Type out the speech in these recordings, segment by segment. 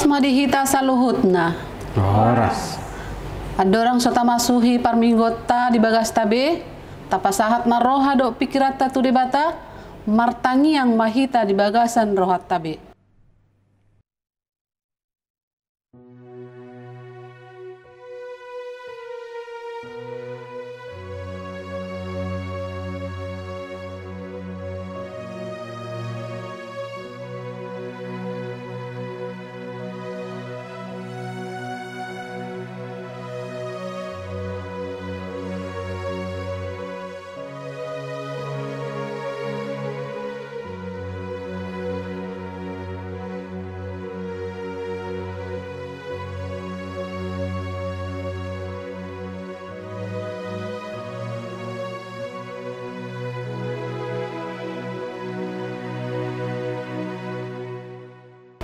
madihita saluhutna. Horas. Adorang sota masuhi parminggota di bagas tabe, tapasahat maroha do pikirata tu debata, martangi yang mahita di bagasan rohat tabe.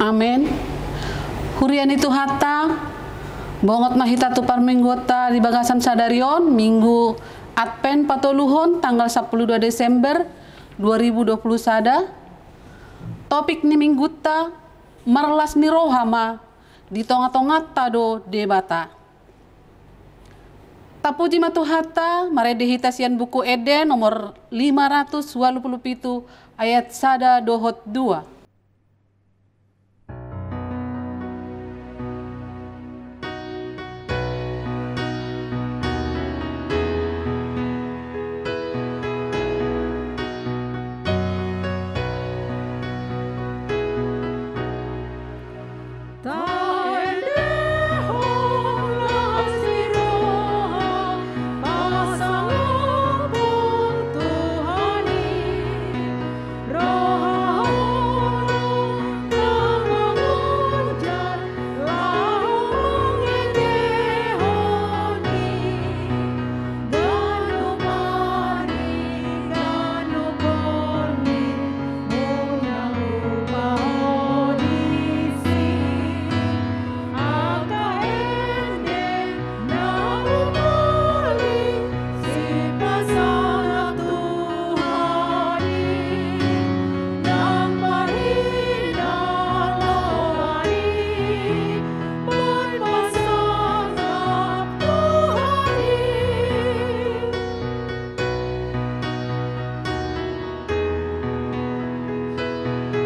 Amin. Hurian itu hatta bongot mahita tu parminggota di bagasan sadarion minggu Advent patoluhon tanggal 12 Desember 2020 sada. Topik ni mingguta marlas ni rohama di tonga-tonga tado debata. Tapuji matu hatta maredehita sian buku Eden nomor 587 ayat sada dohot 2.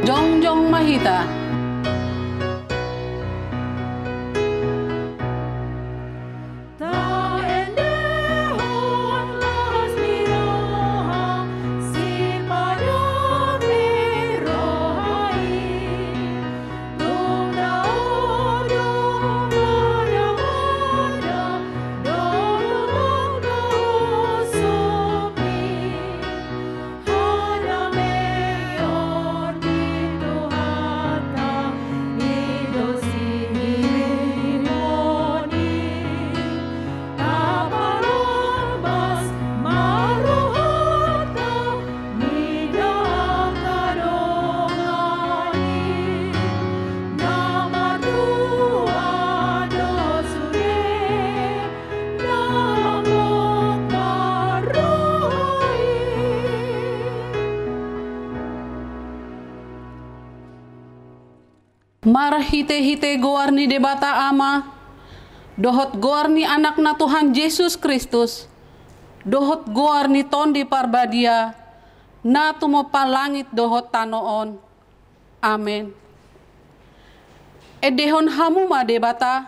Jongjong mahita. Mar hite-hite goarni debata ama, dohot goarni anak na Tuhan Yesus Kristus, dohot goarni tondi parbadia, na tumopa langit dohot tanoon. Amen. Edehon hamuma debata,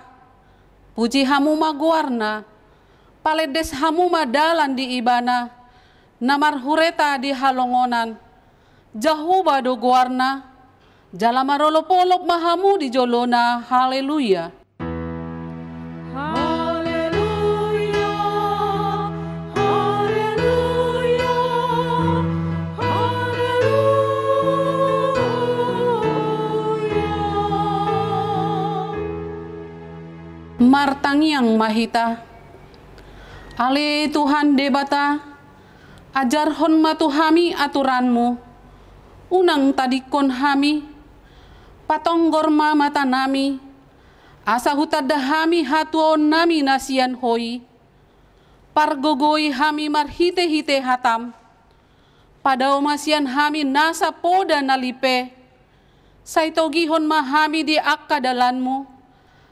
puji hamuma goarna, paledes hamuma dalan di ibana, namar hureta di halongonan, jahuba do goarna, jalamarolopolok mahamu di jolona. Haleluya. Haleluya. Haleluya. Haleluya. Martangiang mahita. Ale Tuhan debata, ajarhon matuhami aturanmu, unang tadikon hami, patonggor mata nami, asa hutadahami hatuon nami nasian hoi, pargogoi hami marhite-hite hatam, pada omasian hami nasa poda nalipe, Saitogihon mahami di akadalanmu.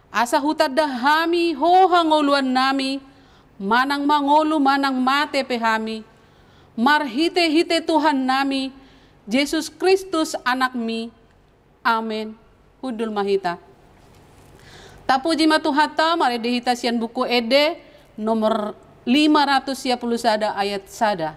Asa hutad dahami hohangoluan nami. Manang mangolu manang mate pehami. Marhite-hite Tuhan nami. Yesus Kristus anakmi. Amin. Hudul mahita. Tapuji matuhata mari dihita sian buku ede nomor 510 sada ayat sada.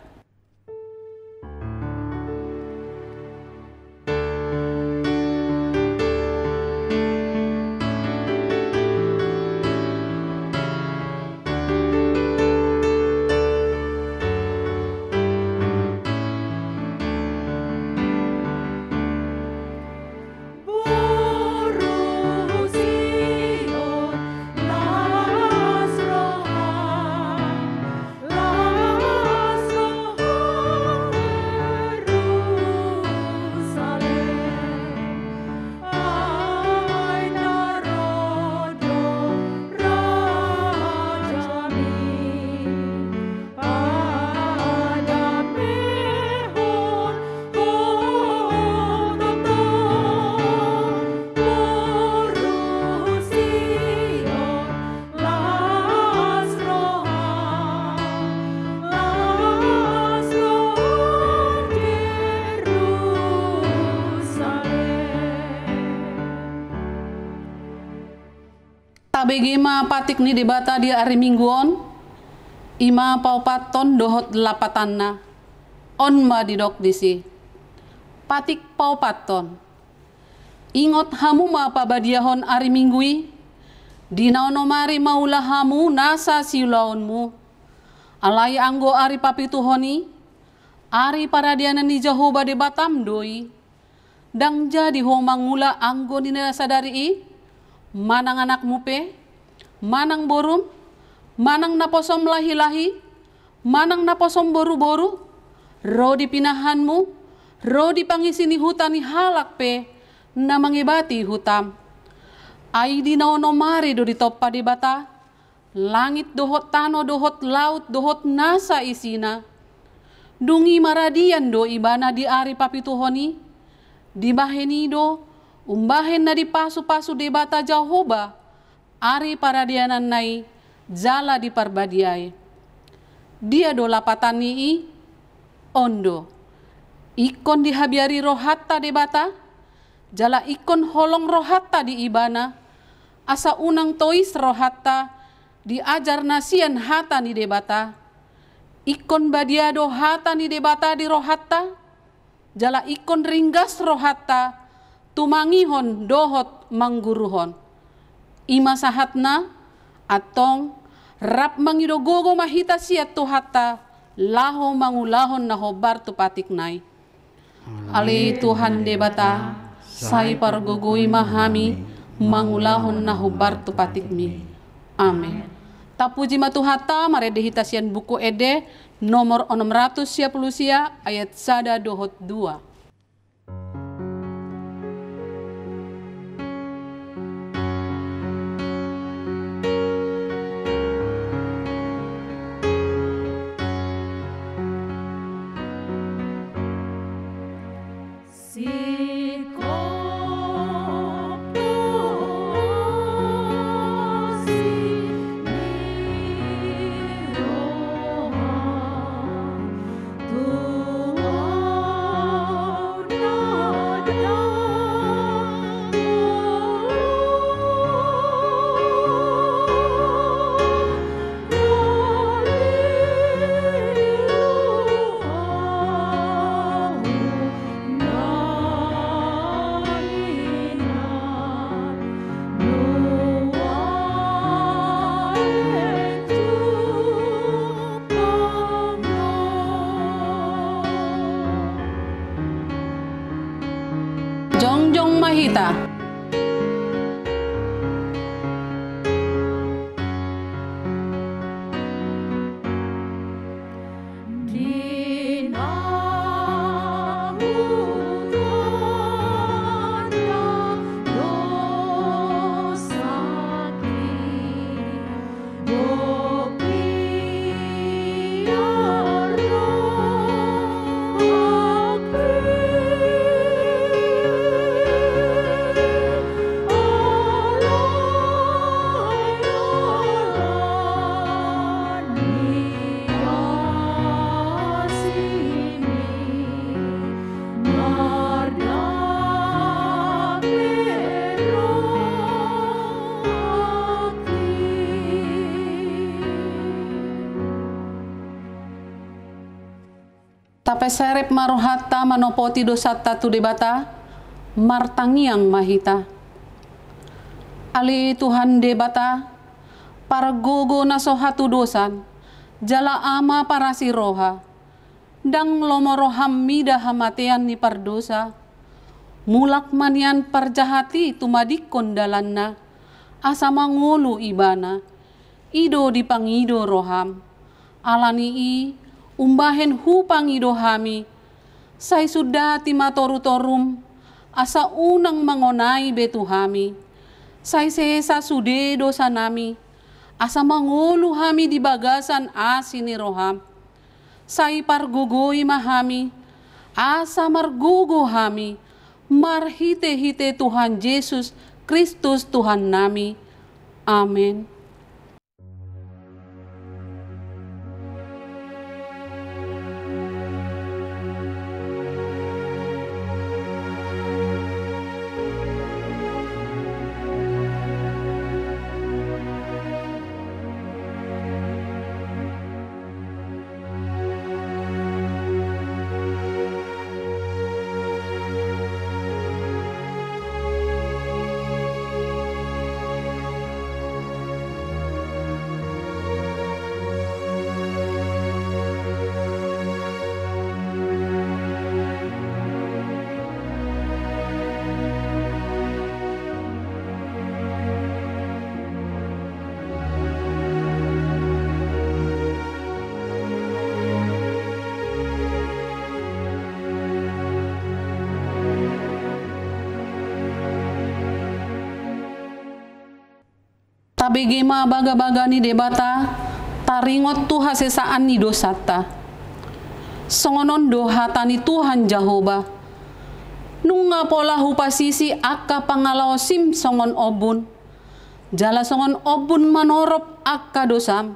Tabegima patik ni debata di hari mingguon, ima paupaton dohot lapatanna, on ma didok disi. Patik paupaton, ingot hamu ma pabadiahon hari minggui, dinaonomari maulah hamu nasa siulaonmu, alai anggo ari papituhoni, ari paradianan ni Jehovah debatam doi, dang jadi homangula anggo nina sadari i, manang anak mupe, manang borum, manang naposom lahi-lahi, manang naposom boru-boru, ro dipinahanmu, ro dipangisini hutani halak pe, na mangibati hutam. Ai dinaonomari do ditoppa di bata, langit dohot tano dohot laut dohot nasa isina, dungi maradian do ibana di ari papituhoni, di bahenido, umbahen na di pasu-pasu debata Jehovah, ari paradianan nai, jala di parbadiai. Dia do lapatan ni ondo. Ikon dihabiari rohatta debata, jala ikon holong rohatta di ibana, asa unang tois rohatta, diajar nasian hata ni debata. Ikon badiado hata ni debata di rohatta, jala ikon ringgas rohatta, tumangihon dohot mangguruhon. Ima sahatna atong rap mangidogogo mahita siat tuhata laho mangulahon na hobar tu patik nai. Ali Tuhan debata sai pargogoi mahami mangulahon na hobar tu patik mi. Amin. Tapuji matuhata mare dehita sian buku ede nomor 610 sia ayat sada dohot 2. Tuhan Tape serep marohata manopoti dosata tu debata martangiang mahita. Ali Tuhan debata pargogo nasohatu dosan jala ama parasi roha dang lomoroham mida hamatean ni pardosa mulak manian parjahati tumadik kondalanna asa mangolu ibana ido dipangido roham alani i umbahen hupang ido hami sai sudah timatoru-torum asa unang mangonai betu hami sai sesa sude dosa nami asa mangolu hami di bagasan asini roham sai pargugoi mahami asa margugo hami marhite-hite Tuhan Yesus Kristus Tuhan nami. Amin. Tabegema baga-baga ni debata taringot tu hasesaan ni dosata songonon dohata ni Tuhan Jehovah nunga pola hupasisi akka pangalaw sim songon obun jala songon obun manorop akka dosam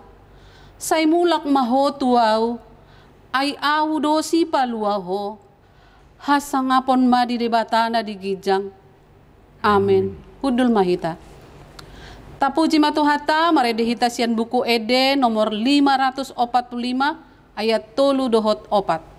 say mulak maho tuaw ay awu dosi paluaho hasangapon ma di debata na digijang. Amen. Hudul mahita. Tapuji matuhata maredehita sian buku Ede nomor 545 ayat 3-4.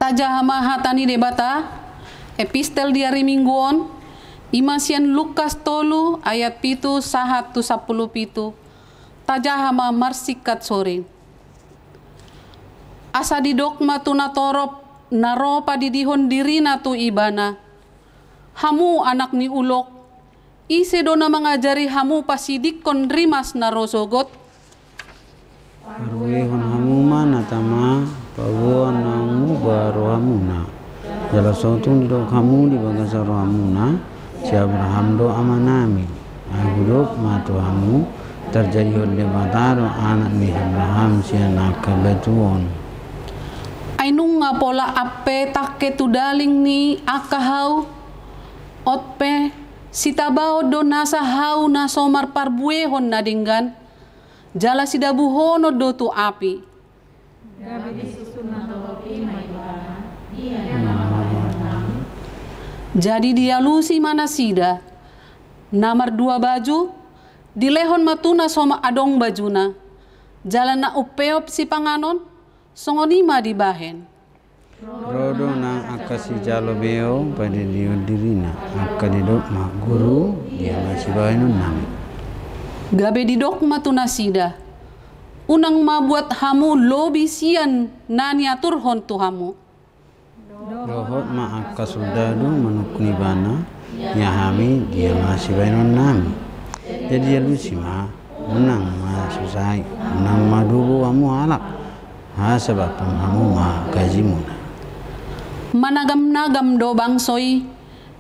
Tajahama hatani debata epistel di hari mingguon imasian Lukas tolu ayat pitu sahat tu 10 pitu tajahama marsikat sore asa didokma tu natorop naropa didihon dirina tu ibana hamu anak ni ulok ise dona mengajari hamu pasidik kon rimas narosogot Arwehon hamuma natama pawo namu baro hamuna jala sotung didok hamu di bagasa rohamuna si Abraham do amanami agudok matu hamu terjadi hode bataro anak ni Abraham si anak kebetuon ainung nga pola ape takke tudaling ni akahau otpe sitabao do nasa hau na somar parbuehon na dinggan jala sidabuhono do tu api Jadi dia lusi mana sida. Namar 2 baju, dilehon matuna soma adong bajuna. Jalan na upeop si panganon, songonima di bahen. Rodo nang akasi jalo beo pada dio dirina. Akka didok mak guru, dia masih bahenun nami. Gabe didok matuna sida. Unang mabuat hamu lobi sian nani atur hontu hamu. Dohot ma akka sudadu manukuni bana, ya hami dia masih bahenun nami. Jadi dia lusi ma, menang ma susai, menang ma dubu hamu halak. Ha sebab hamu ma gajimuna. Managam-nagam do bangsoy,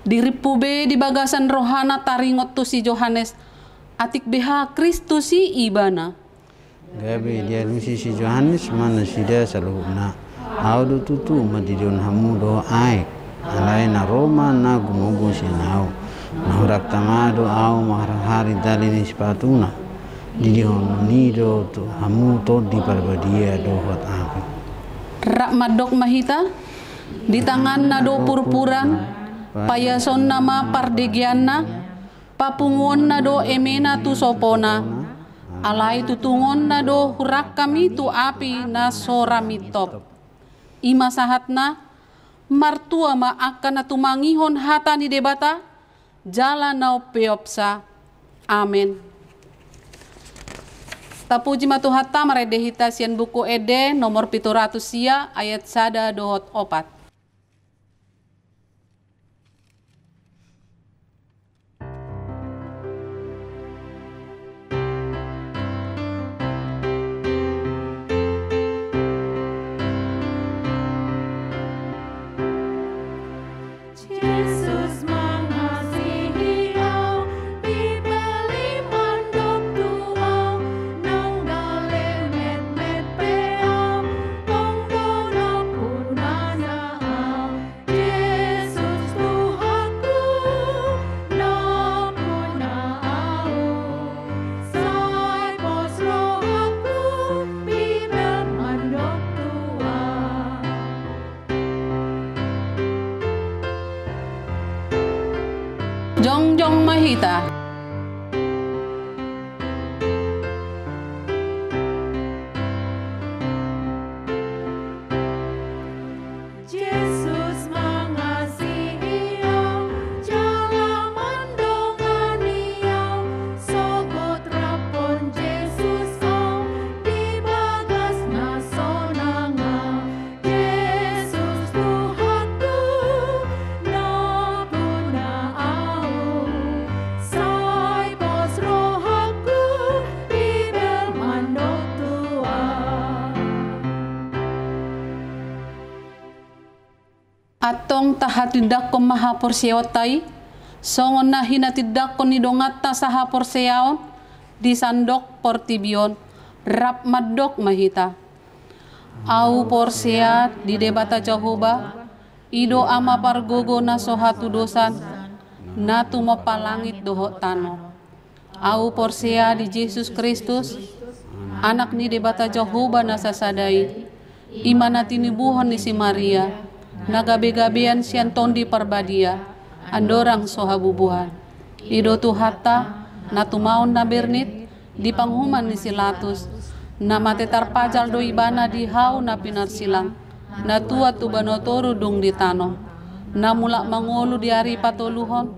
diripube di bagasan rohana taringot tu si Johannes, atik beha Kristus si ibana. Gabe dia lusi si Johannes mana sida saluna. Audu tutu madidion hamu do aik. Alai na Roma na gumugu sinau. Nahurak tamado au maharahari dalini sepatuna. Didion nido tu hamu to di parbadia do hot api. Rak madok mahita, di tangan nado purpuran, payason nama pardegiana, papungon nado emena tu sopona, alai tutungon nado hurak kami tu api na soramitop. Ima sahatna, martua ma akan natumangihon hata ni debata, jala nao peopsa. Amen. Tapuji matu hatta maredehita sian buku ede nomor 700 sia ayat sada dohot opat. Yesus mengasihi au, dibeli mandok tuau, nanggale met-met peau, tongdono punana au. Yesus Tuhanku, na puna au, sai pos rohaku, bibel mandok tuau. Jongjong mahita. Yesus mengasihi au, jala mandongani au, sogot rapon Yesus au, di bagas nasonang au. Yesus Tuhanku, na puna au, sai pos rohaku, bibel mandok tua. Atong tahatidak ko mahaporseotai, songon na hinatidak ko nidongat ta sa haporseaon, di sandok portibion, rap madok mahita. Au porsea di debata Jehovah, ido ama pargogo na sohatu dosan, na tumapalangit doho tano. Au porsea di Yesus Kristus, anak ni debata Jehovah na sasadai, imana tinibuhon ni si Maria, nagabe-gabean sian tondi parbadia, andorang sohabubuhan. Ido tu hatta, na tumaon na bernit, di panghuman ni silatus, na matetar pajal do ibana di hau na pinarsilang, na tua tu banotoro dung di tano, na mulak mangolu di hari patoluhon,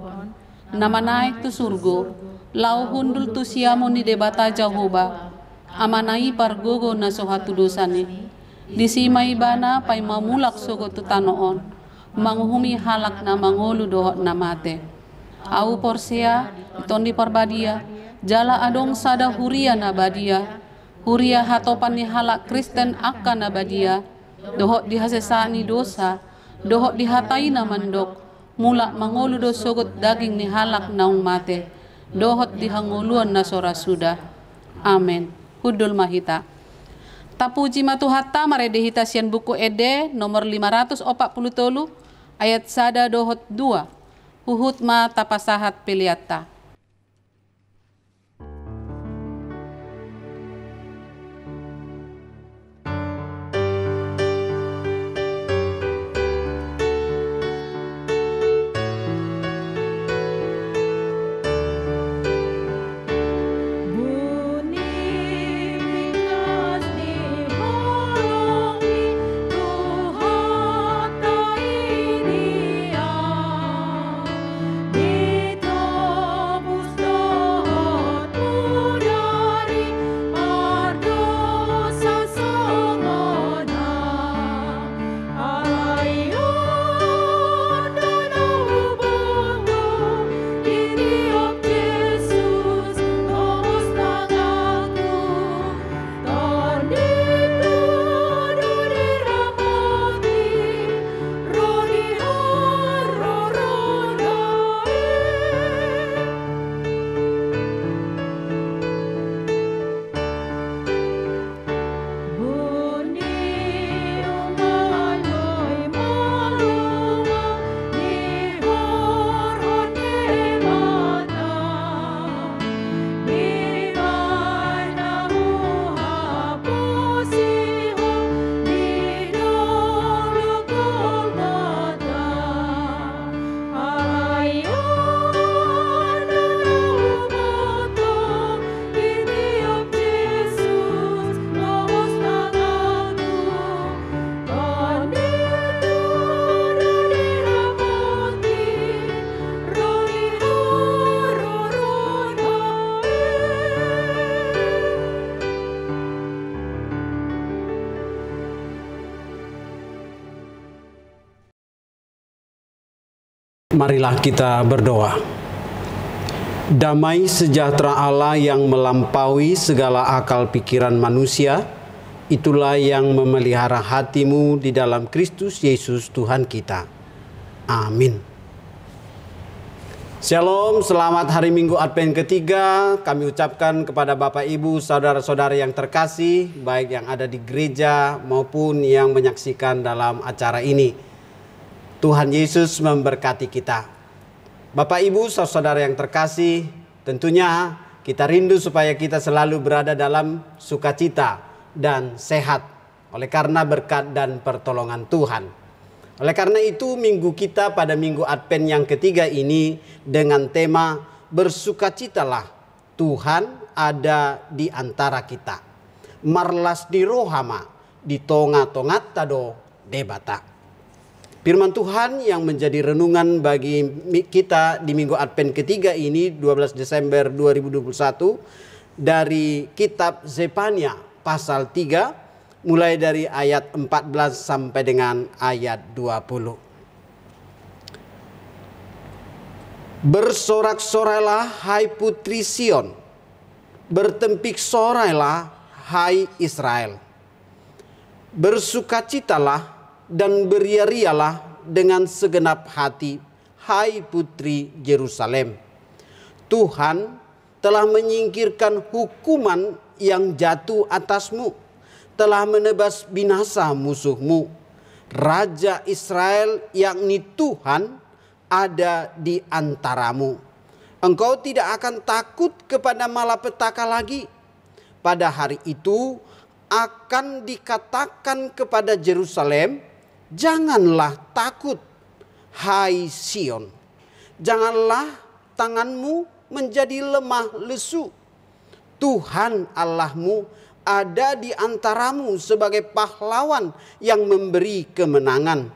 na manaik tu surgo, lau hundul tu siamo ni debata Jehovah, amanai pargogo na sohatu dosani. Di sima ibana pay mamulak sogo tu tanoon, manguhumi halak na mangolu dohot na mate. Au porsea, itondi parbadia, jala adong sada huria na badia, huria hatopan ni halak Kristen akan na badia, dohot dihasesani dosa, dohot dihatai na mandok, mulak mangolu do sogot daging ni halak naung mate, dohot dihanguluan na sora suda. Amen. Hudul mahita. Tapuji matu hatta maredehita sian buku ede nomor 543 ayat sada dohot 2. Huhut ma tapasahat piliata. Marilah kita berdoa. Damai sejahtera Allah yang melampaui segala akal pikiran manusia, itulah yang memelihara hatimu di dalam Kristus Yesus Tuhan kita. Amin. Shalom, selamat hari Minggu Advent ketiga. Kami ucapkan kepada Bapak Ibu, saudara-saudara yang terkasih, baik yang ada di gereja maupun yang menyaksikan dalam acara ini. Tuhan Yesus memberkati kita. Bapak Ibu, saudara yang terkasih, tentunya kita rindu supaya kita selalu berada dalam sukacita dan sehat oleh karena berkat dan pertolongan Tuhan. Oleh karena itu minggu kita pada minggu Advent yang ketiga ini dengan tema bersukacitalah, Tuhan ada di antara kita. Marlas di rohama di tonga-tongat tado debata. Firman Tuhan yang menjadi renungan bagi kita di minggu Advent ketiga ini 12 Desember 2021 dari kitab Zefania pasal 3 mulai dari ayat 14 sampai dengan ayat 20. Bersorak-sorailah hai putri Sion, bertempik sorailah hai Israel. Bersukacitalah dan beria-rialah dengan segenap hati, hai putri Yerusalem. Tuhan telah menyingkirkan hukuman yang jatuh atasmu, telah menebas binasa musuhmu. Raja Israel yakni Tuhan ada di antaramu. Engkau tidak akan takut kepada malapetaka lagi. Pada hari itu akan dikatakan kepada Yerusalem, janganlah takut, hai Sion. Janganlah tanganmu menjadi lemah lesu. Tuhan Allahmu ada di antaramu sebagai pahlawan yang memberi kemenangan.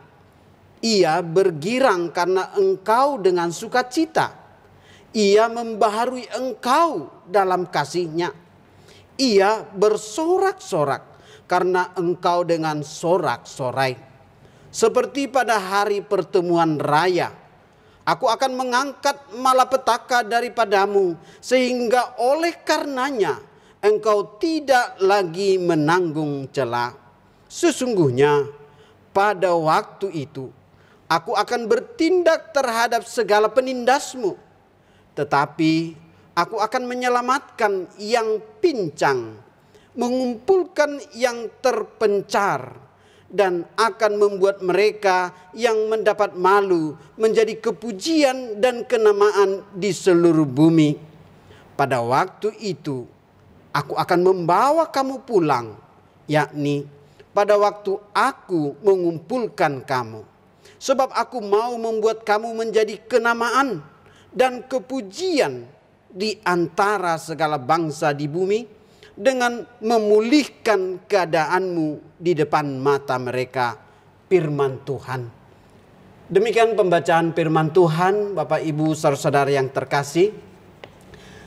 Ia bergirang karena engkau dengan sukacita. Ia membaharui engkau dalam kasih-Nya. Ia bersorak-sorak karena engkau dengan sorak-sorai. Seperti pada hari pertemuan raya, aku akan mengangkat malapetaka daripadamu, sehingga oleh karenanya engkau tidak lagi menanggung cela. Sesungguhnya pada waktu itu aku akan bertindak terhadap segala penindasmu, tetapi aku akan menyelamatkan yang pincang, mengumpulkan yang terpencar, dan akan membuat mereka yang mendapat malu menjadi kepujian dan kenamaan di seluruh bumi. Pada waktu itu aku akan membawa kamu pulang, yakni pada waktu aku mengumpulkan kamu. Sebab aku mau membuat kamu menjadi kenamaan dan kepujian di antara segala bangsa di bumi, dengan memulihkan keadaanmu di depan mata mereka. Firman Tuhan. Demikian pembacaan firman Tuhan, Bapak Ibu saudara-saudara yang terkasih.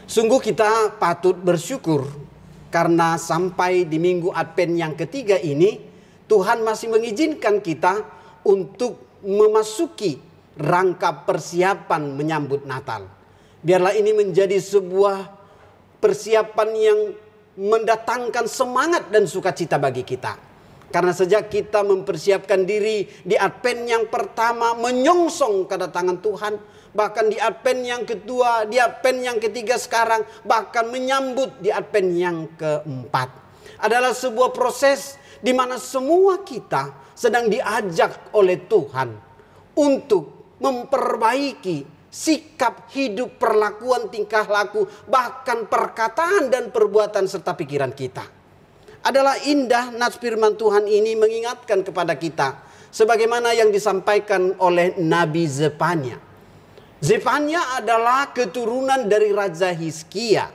Sungguh kita patut bersyukur karena sampai di minggu Advent yang ketiga ini Tuhan masih mengizinkan kita untuk memasuki rangka persiapan menyambut Natal. Biarlah ini menjadi sebuah persiapan yang mendatangkan semangat dan sukacita bagi kita. Karena sejak kita mempersiapkan diri di Advent yang pertama menyongsong kedatangan Tuhan, bahkan di Advent yang kedua, di Advent yang ketiga sekarang, bahkan menyambut di Advent yang keempat, adalah sebuah proses di mana semua kita sedang diajak oleh Tuhan untuk memperbaiki sikap hidup, perlakuan, tingkah laku, bahkan perkataan dan perbuatan serta pikiran kita. Adalah indah nas firman Tuhan ini mengingatkan kepada kita sebagaimana yang disampaikan oleh Nabi Zefania. Zefania adalah keturunan dari Raja Hizkia.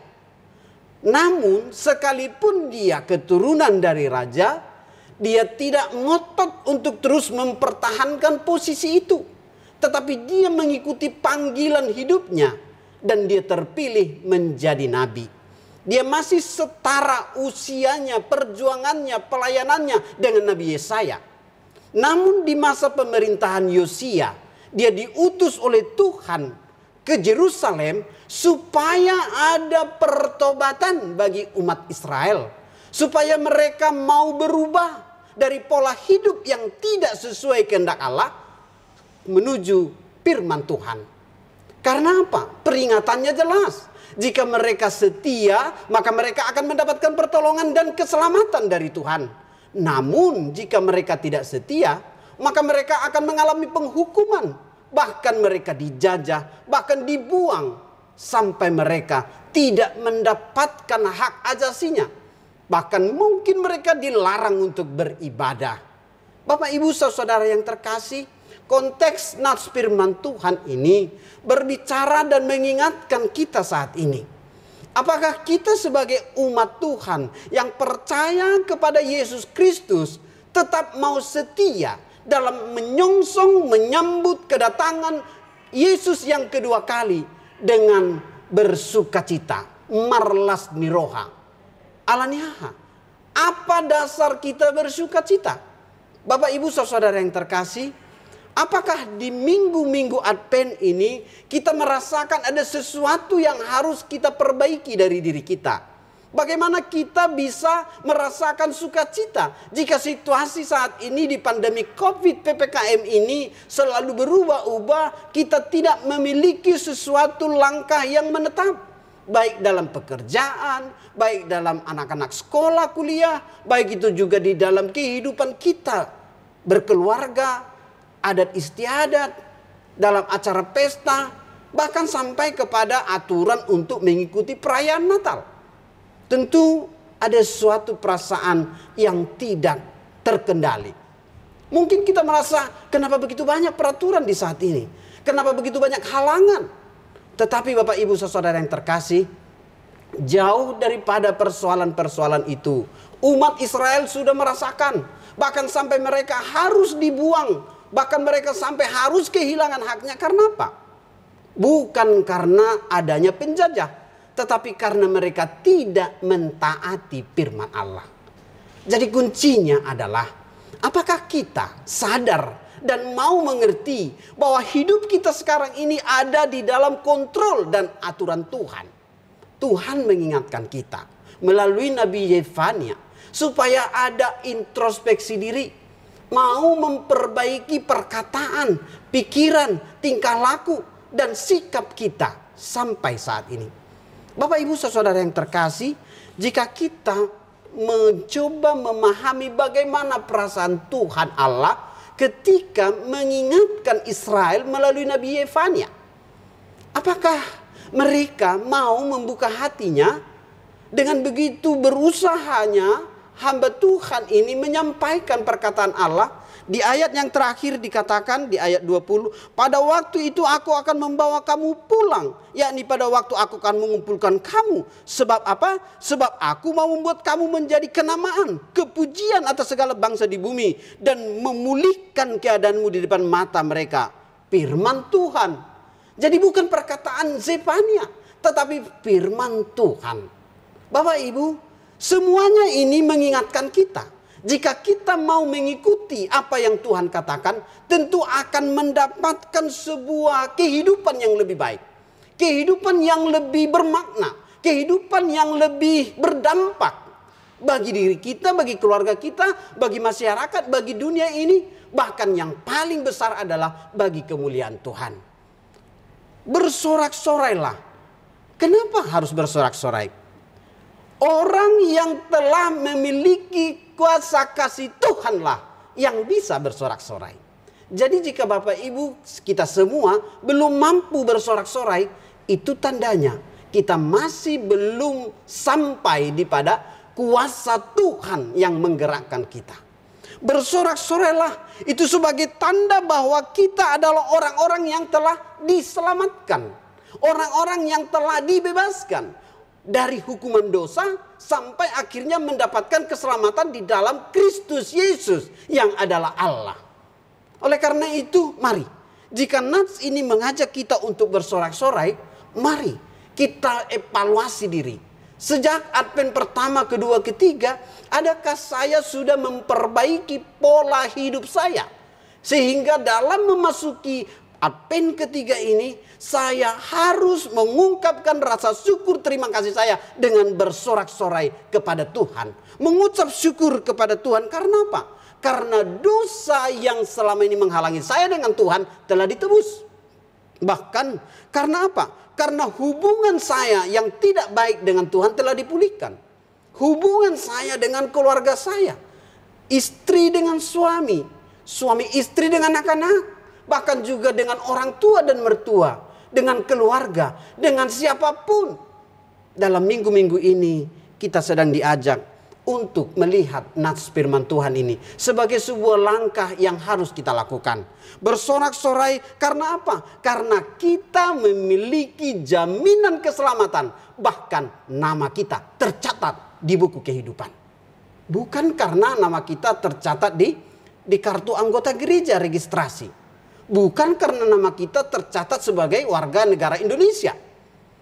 Namun sekalipun dia keturunan dari raja, dia tidak ngotot untuk terus mempertahankan posisi itu. Tetapi dia mengikuti panggilan hidupnya dan dia terpilih menjadi nabi. Dia masih setara usianya, perjuangannya, pelayanannya dengan Nabi Yesaya. Namun di masa pemerintahan Yosia, Dia diutus oleh Tuhan ke Yerusalem supaya ada pertobatan bagi umat Israel. Supaya mereka mau berubah dari pola hidup yang tidak sesuai kehendak Allah menuju firman Tuhan. Karena apa? Peringatannya jelas. Jika mereka setia, maka mereka akan mendapatkan pertolongan dan keselamatan dari Tuhan. Namun jika mereka tidak setia, maka mereka akan mengalami penghukuman. Bahkan mereka dijajah, bahkan dibuang. Sampai mereka tidak mendapatkan hak ajasinya. Bahkan mungkin mereka dilarang untuk beribadah. Bapak, Ibu, saudara yang terkasih, konteks nats firman Tuhan ini berbicara dan mengingatkan kita saat ini. Apakah kita sebagai umat Tuhan yang percaya kepada Yesus Kristus tetap mau setia dalam menyongsong menyambut kedatangan Yesus yang kedua kali dengan bersukacita, marlas niroha, alaniaha. Apa dasar kita bersukacita? Bapak, Ibu, saudara yang terkasih, apakah di minggu-minggu Advent ini kita merasakan ada sesuatu yang harus kita perbaiki dari diri kita? Bagaimana kita bisa merasakan sukacita jika situasi saat ini di pandemi COVID PPKM ini selalu berubah-ubah, kita tidak memiliki sesuatu langkah yang menetap. Baik dalam pekerjaan, baik dalam anak-anak sekolah, kuliah, baik itu juga di dalam kehidupan kita berkeluarga, adat istiadat, dalam acara pesta, bahkan sampai kepada aturan untuk mengikuti perayaan Natal. Tentu ada suatu perasaan yang tidak terkendali. Mungkin kita merasa, kenapa begitu banyak peraturan di saat ini? Kenapa begitu banyak halangan? Tetapi Bapak, Ibu, saudara yang terkasih, jauh daripada persoalan-persoalan itu, umat Israel sudah merasakan, bahkan sampai mereka harus dibuang, bahkan mereka sampai harus kehilangan haknya. Karena apa? Bukan karena adanya penjajah, tetapi karena mereka tidak mentaati firman Allah. Jadi kuncinya adalah, apakah kita sadar dan mau mengerti bahwa hidup kita sekarang ini ada di dalam kontrol dan aturan Tuhan. Tuhan mengingatkan kita melalui Nabi Yefania supaya ada introspeksi diri, mau memperbaiki perkataan, pikiran, tingkah laku, dan sikap kita sampai saat ini. Bapak, Ibu, saudara yang terkasih, jika kita mencoba memahami bagaimana perasaan Tuhan Allah ketika mengingatkan Israel melalui Nabi Yefania, apakah mereka mau membuka hatinya? Dengan begitu berusahanya hamba Tuhan ini menyampaikan perkataan Allah. Di ayat yang terakhir dikatakan di ayat 20, pada waktu itu aku akan membawa kamu pulang, yakni pada waktu aku akan mengumpulkan kamu. Sebab apa? Sebab aku mau membuat kamu menjadi kenamaan, kepujian atas segala bangsa di bumi, dan memulihkan keadaanmu di depan mata mereka. Firman Tuhan. Jadi bukan perkataan Zefania, tetapi firman Tuhan. Bapak, Ibu, semuanya ini mengingatkan kita. Jika kita mau mengikuti apa yang Tuhan katakan, tentu akan mendapatkan sebuah kehidupan yang lebih baik. Kehidupan yang lebih bermakna. Kehidupan yang lebih berdampak. Bagi diri kita, bagi keluarga kita, bagi masyarakat, bagi dunia ini. Bahkan yang paling besar adalah bagi kemuliaan Tuhan. Bersorak-sorailah. Kenapa harus bersorak-sorai? Orang yang telah memiliki kuasa kasih Tuhanlah yang bisa bersorak-sorai. Jadi jika Bapak, Ibu, kita semua belum mampu bersorak-sorai, itu tandanya kita masih belum sampai di pada kuasa Tuhan yang menggerakkan kita. Bersorak-sorailah itu sebagai tanda bahwa kita adalah orang-orang yang telah diselamatkan. Orang-orang yang telah dibebaskan dari hukuman dosa sampai akhirnya mendapatkan keselamatan di dalam Kristus Yesus yang adalah Allah. Oleh karena itu, mari, jika nats ini mengajak kita untuk bersorak-sorai, mari kita evaluasi diri. Sejak Advent pertama, kedua, ketiga, adakah saya sudah memperbaiki pola hidup saya? Sehingga dalam memasuki Advent ketiga ini saya harus mengungkapkan rasa syukur terima kasih saya dengan bersorak-sorai kepada Tuhan. Mengucap syukur kepada Tuhan karena apa? Karena dosa yang selama ini menghalangi saya dengan Tuhan telah ditebus. Bahkan karena apa? Karena hubungan saya yang tidak baik dengan Tuhan telah dipulihkan. Hubungan saya dengan keluarga saya, istri dengan suami, suami istri dengan anak-anak, bahkan juga dengan orang tua dan mertua, dengan keluarga, dengan siapapun. Dalam minggu-minggu ini kita sedang diajak untuk melihat nats firman Tuhan ini sebagai sebuah langkah yang harus kita lakukan. Bersorak-sorai karena apa? Karena kita memiliki jaminan keselamatan. Bahkan nama kita tercatat di buku kehidupan. Bukan karena nama kita tercatat di kartu anggota gereja registrasi. Bukan karena nama kita tercatat sebagai warga negara Indonesia.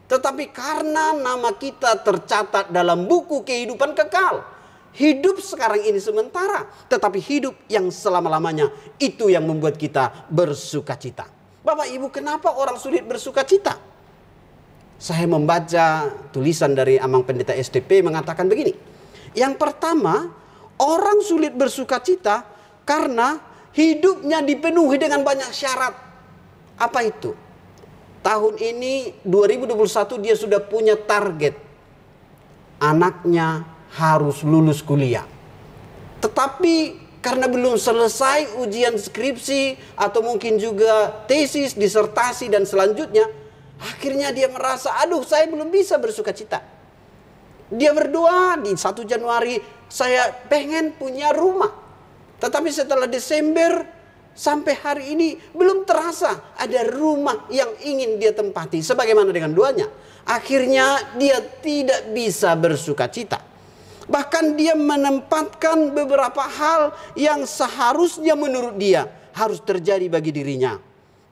Tetapi karena nama kita tercatat dalam buku kehidupan kekal. Hidup sekarang ini sementara, tetapi hidup yang selama-lamanya itu yang membuat kita bersuka cita. Bapak Ibu, kenapa orang sulit bersuka cita? Saya membaca tulisan dari Amang Pendeta STP mengatakan begini. Yang pertama, orang sulit bersuka cita karena hidupnya dipenuhi dengan banyak syarat. Apa itu? Tahun ini 2021 dia sudah punya target. Anaknya harus lulus kuliah. Tetapi karena belum selesai ujian skripsi atau mungkin juga tesis, disertasi dan selanjutnya, akhirnya dia merasa, aduh saya belum bisa bersuka cita. Dia berdoa di 1 Januari, saya pengen punya rumah. Tetapi setelah Desember sampai hari ini belum terasa ada rumah yang ingin dia tempati. Sebagaimana dengan doanya, akhirnya dia tidak bisa bersuka cita. Bahkan dia menempatkan beberapa hal yang seharusnya menurut dia harus terjadi bagi dirinya.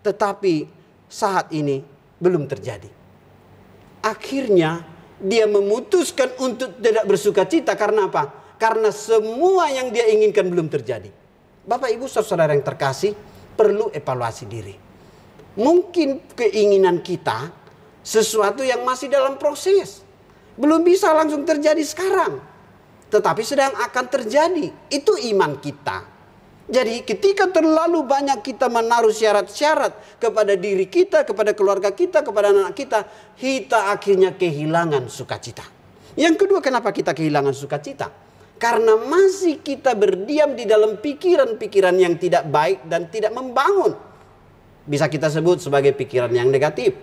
Tetapi saat ini belum terjadi. Akhirnya dia memutuskan untuk tidak bersuka cita karena apa? Karena semua yang dia inginkan belum terjadi. Bapak Ibu saudara yang terkasih, perlu evaluasi diri. Mungkin keinginan kita sesuatu yang masih dalam proses. Belum bisa langsung terjadi sekarang. Tetapi sedang akan terjadi. Itu iman kita. Jadi ketika terlalu banyak kita menaruh syarat-syarat kepada diri kita, kepada keluarga kita, kepada anak kita, kita akhirnya kehilangan sukacita. Yang kedua, kenapa kita kehilangan sukacita? Karena masih kita berdiam di dalam pikiran-pikiran yang tidak baik dan tidak membangun. Bisa kita sebut sebagai pikiran yang negatif.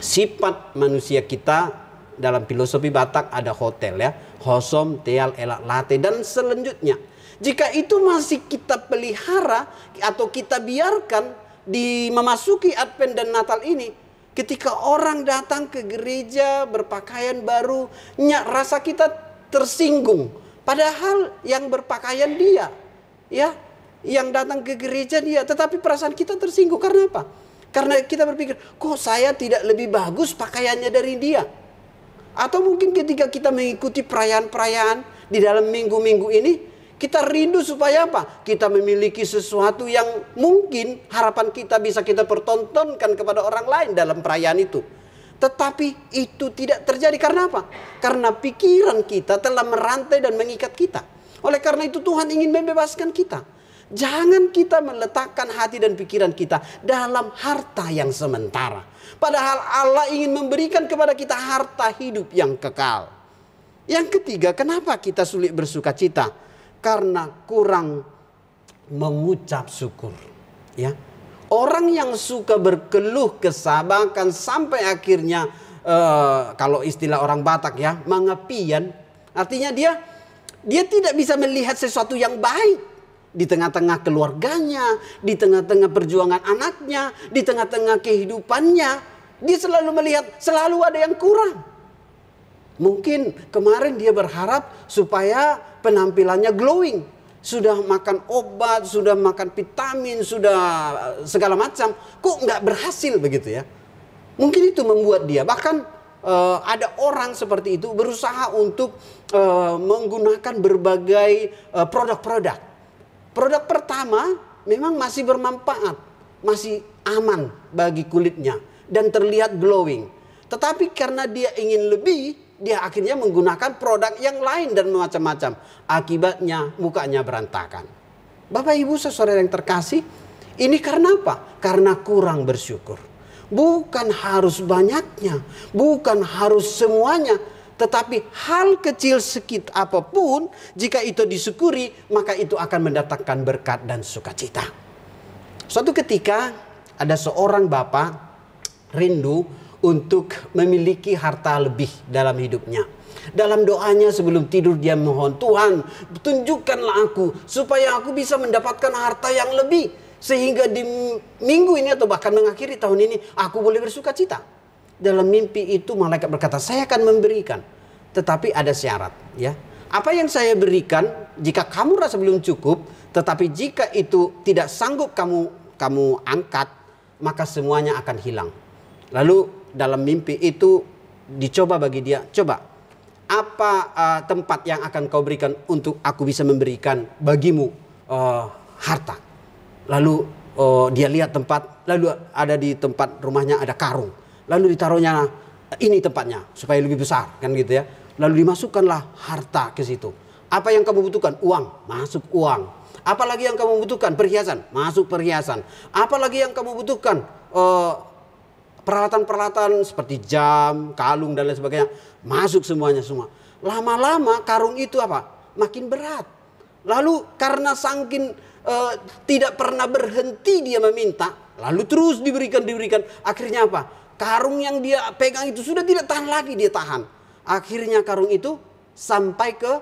Sifat manusia kita dalam filosofi Batak ada hotel ya, hosom, teal, elak, late dan selanjutnya. Jika itu masih kita pelihara atau kita biarkan di memasuki Advent dan Natal ini, ketika orang datang ke gereja berpakaian baru, rasa kita tersinggung. Padahal yang berpakaian dia, ya, yang datang ke gereja dia, tetapi perasaan kita tersinggung karena apa? Karena kita berpikir, kok saya tidak lebih bagus pakaiannya dari dia? Atau mungkin ketika kita mengikuti perayaan-perayaan di dalam minggu-minggu ini, kita rindu supaya apa? Kita memiliki sesuatu yang mungkin harapan kita bisa kita pertontonkan kepada orang lain dalam perayaan itu. Tetapi itu tidak terjadi karena apa? Karena pikiran kita telah merantai dan mengikat kita. Oleh karena itu Tuhan ingin membebaskan kita. Jangan kita meletakkan hati dan pikiran kita dalam harta yang sementara. Padahal Allah ingin memberikan kepada kita harta hidup yang kekal. Yang ketiga, kenapa kita sulit bersuka cita? Karena kurang mengucap syukur. Ya, orang yang suka berkeluh kesah bahkan sampai akhirnya kalau istilah orang Batak ya, mengepian, artinya dia tidak bisa melihat sesuatu yang baik. Di tengah-tengah keluarganya, di tengah-tengah perjuangan anaknya, di tengah-tengah kehidupannya, dia selalu melihat selalu ada yang kurang. Mungkin kemarin dia berharap supaya penampilannya glowing. Sudah makan obat, sudah makan vitamin, sudah segala macam. Kok nggak berhasil begitu ya? Mungkin itu membuat dia. Bahkan ada orang seperti itu berusaha untuk menggunakan berbagai produk-produk. Produk pertama memang masih bermanfaat. masih aman bagi kulitnya dan terlihat glowing. Tetapi karena dia ingin lebih, dia akhirnya menggunakan produk yang lain dan macam-macam. Akibatnya mukanya berantakan. Bapak Ibu saudara yang terkasih, ini karena apa? Karena kurang bersyukur. Bukan harus banyaknya, bukan harus semuanya, tetapi hal kecil sedikit apapun, jika itu disyukuri, maka itu akan mendatangkan berkat dan sukacita. Suatu ketika ada seorang bapak rindu untuk memiliki harta lebih dalam hidupnya. Dalam doanya sebelum tidur dia mohon, Tuhan tunjukkanlah aku supaya aku bisa mendapatkan harta yang lebih. Sehingga di minggu ini atau bahkan mengakhiri tahun ini aku boleh bersuka cita. Dalam mimpi itu malaikat berkata, saya akan memberikan. Tetapi ada syarat, ya. Apa yang saya berikan jika kamu rasa belum cukup, tetapi jika itu tidak sanggup kamu angkat, maka semuanya akan hilang. Lalu dalam mimpi itu dicoba bagi dia, coba apa tempat yang akan kau berikan untuk aku bisa memberikan bagimu harta. Lalu dia lihat tempat, lalu ada di tempat rumahnya ada karung. Lalu ditaruhnya ini tempatnya supaya lebih besar, kan gitu ya. Lalu dimasukkanlah harta ke situ. Apa yang kamu butuhkan? Uang, masuk uang. Apalagi yang kamu butuhkan? Perhiasan, masuk perhiasan. Apalagi yang kamu butuhkan? Peralatan-peralatan seperti jam, kalung dan lain sebagainya, masuk semuanya semua. Lama-lama karung itu apa? Makin berat. Lalu karena saking tidak pernah berhenti dia meminta, lalu terus diberikan. Akhirnya apa? Karung yang dia pegang itu sudah tidak tahan lagi dia tahan. Akhirnya karung itu sampai ke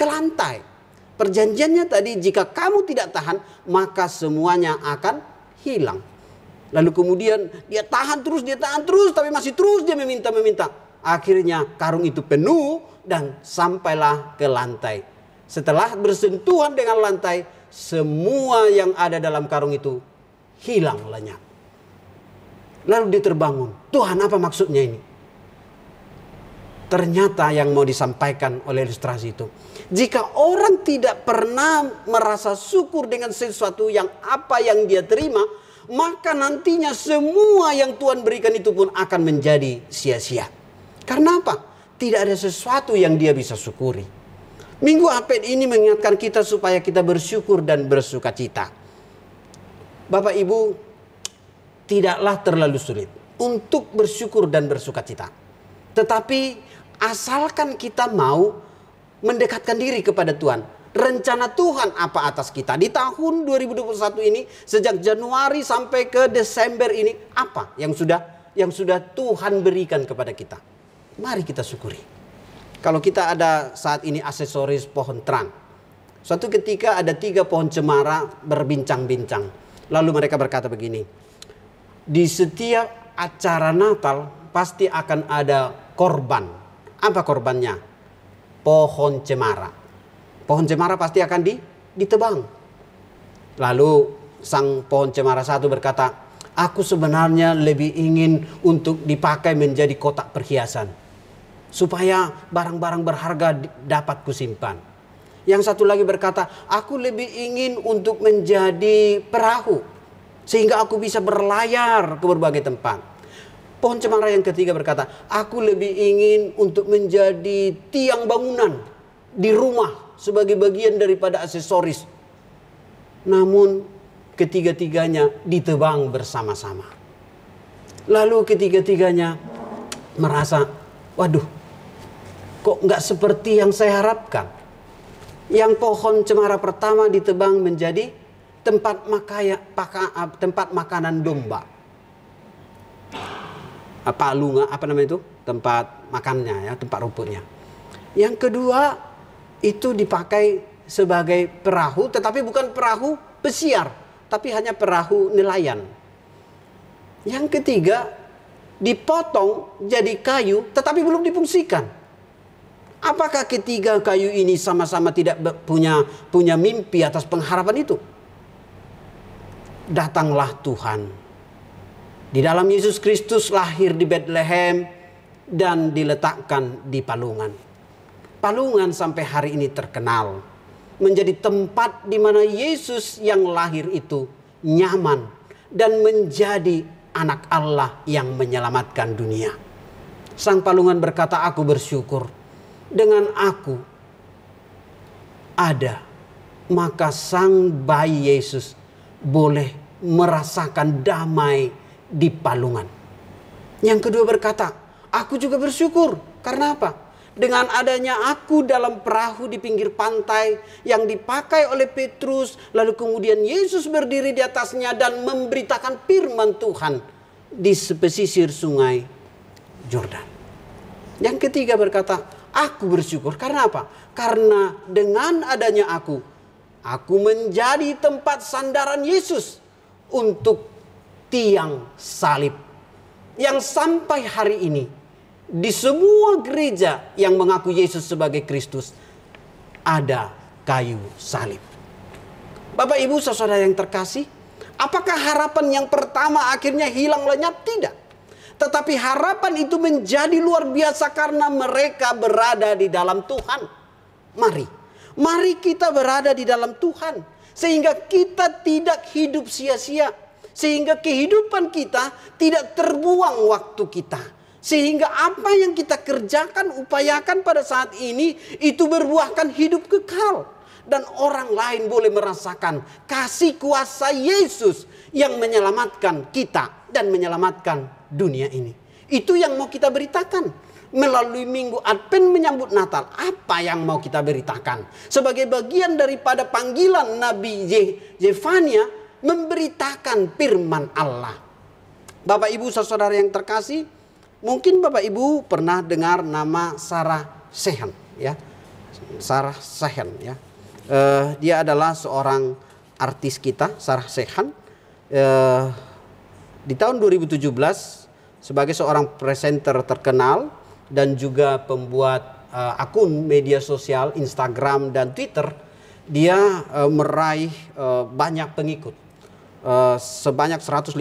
lantai. Perjanjiannya tadi, jika kamu tidak tahan, maka semuanya akan hilang. Lalu kemudian dia tahan terus, tapi masih terus dia meminta. Akhirnya karung itu penuh dan sampailah ke lantai. Setelah bersentuhan dengan lantai, semua yang ada dalam karung itu hilang lenyap. Lalu dia terbangun. Tuhan, apa maksudnya ini? Ternyata yang mau disampaikan oleh ilustrasi itu, jika orang tidak pernah merasa syukur dengan sesuatu yang dia terima, maka nantinya semua yang Tuhan berikan itu pun akan menjadi sia-sia. Karena apa? Tidak ada sesuatu yang dia bisa syukuri. Minggu Advent ini mengingatkan kita supaya kita bersyukur dan bersukacita. Bapak Ibu, tidaklah terlalu sulit untuk bersyukur dan bersukacita. Tetapi asalkan kita mau mendekatkan diri kepada Tuhan. Rencana Tuhan apa atas kita di tahun 2021 ini, sejak Januari sampai ke Desember ini, apa yang sudah Tuhan berikan kepada kita. Mari kita syukuri. Kalau kita ada saat ini aksesoris pohon terang. Suatu ketika ada 3 pohon cemara berbincang-bincang. Lalu mereka berkata begini, di setiap acara Natal pasti akan ada korban. Apa korbannya? Pohon cemara. Pohon cemara pasti akan ditebang. Lalu sang pohon cemara satu berkata, aku sebenarnya lebih ingin untuk dipakai menjadi kotak perhiasan, supaya barang-barang berharga dapat kusimpan. Yang satu lagi berkata, aku lebih ingin untuk menjadi perahu, sehingga aku bisa berlayar ke berbagai tempat. Pohon cemara yang ketiga berkata, aku lebih ingin untuk menjadi tiang bangunan di rumah sebagai bagian daripada aksesoris. Namun ketiga-tiganya ditebang bersama-sama. Lalu ketiga-tiganya merasa, waduh, kok nggak seperti yang saya harapkan. Yang pohon cemara pertama ditebang menjadi tempat makanan domba. Palunga, apa namanya itu? Tempat makannya, ya, tempat rumputnya. Yang kedua itu dipakai sebagai perahu, tetapi bukan perahu pesiar, tapi hanya perahu nelayan. Yang ketiga dipotong jadi kayu, tetapi belum difungsikan. Apakah ketiga kayu ini sama-sama tidak punya mimpi atas pengharapan itu? Datanglah Tuhan. Di dalam Yesus Kristus lahir di Bethlehem dan diletakkan di Palungan. Palungan sampai hari ini terkenal menjadi tempat di mana Yesus yang lahir itu nyaman, dan menjadi anak Allah yang menyelamatkan dunia. Sang Palungan berkata, aku bersyukur dengan aku ada, maka sang bayi Yesus boleh merasakan damai di palungan. Yang kedua berkata, aku juga bersyukur. Karena apa? Dengan adanya aku dalam perahu di pinggir pantai yang dipakai oleh Petrus, lalu kemudian Yesus berdiri di atasnya dan memberitakan firman Tuhan di pesisir sungai Yordan. Yang ketiga berkata, aku bersyukur. Karena apa? Karena dengan adanya aku menjadi tempat sandaran Yesus untuk tiang salib. Yang sampai hari ini di semua gereja yang mengaku Yesus sebagai Kristus ada kayu salib. Bapak Ibu saudara yang terkasih, apakah harapan yang pertama akhirnya hilang lenyap? Tidak. Tetapi harapan itu menjadi luar biasa karena mereka berada di dalam Tuhan. Mari kita berada di dalam Tuhan, sehingga kita tidak hidup sia-sia, sehingga kehidupan kita tidak terbuang waktu kita, sehingga apa yang kita kerjakan, upayakan pada saat ini itu berbuahkan hidup kekal, dan orang lain boleh merasakan kasih kuasa Yesus yang menyelamatkan kita dan menyelamatkan dunia ini. Itu yang mau kita beritakan. Melalui minggu Advent menyambut Natal, apa yang mau kita beritakan? Sebagai bagian daripada panggilan Nabi Zefania memberitakan firman Allah. Bapak Ibu saudara yang terkasih, mungkin Bapak Ibu pernah dengar nama Sarah Sehen, ya. Sarah Sehen, ya. Dia adalah seorang artis kita, Sarah Sehen. Di tahun 2017 sebagai seorang presenter terkenal dan juga pembuat akun media sosial Instagram dan Twitter, dia meraih banyak pengikut. Sebanyak 158.000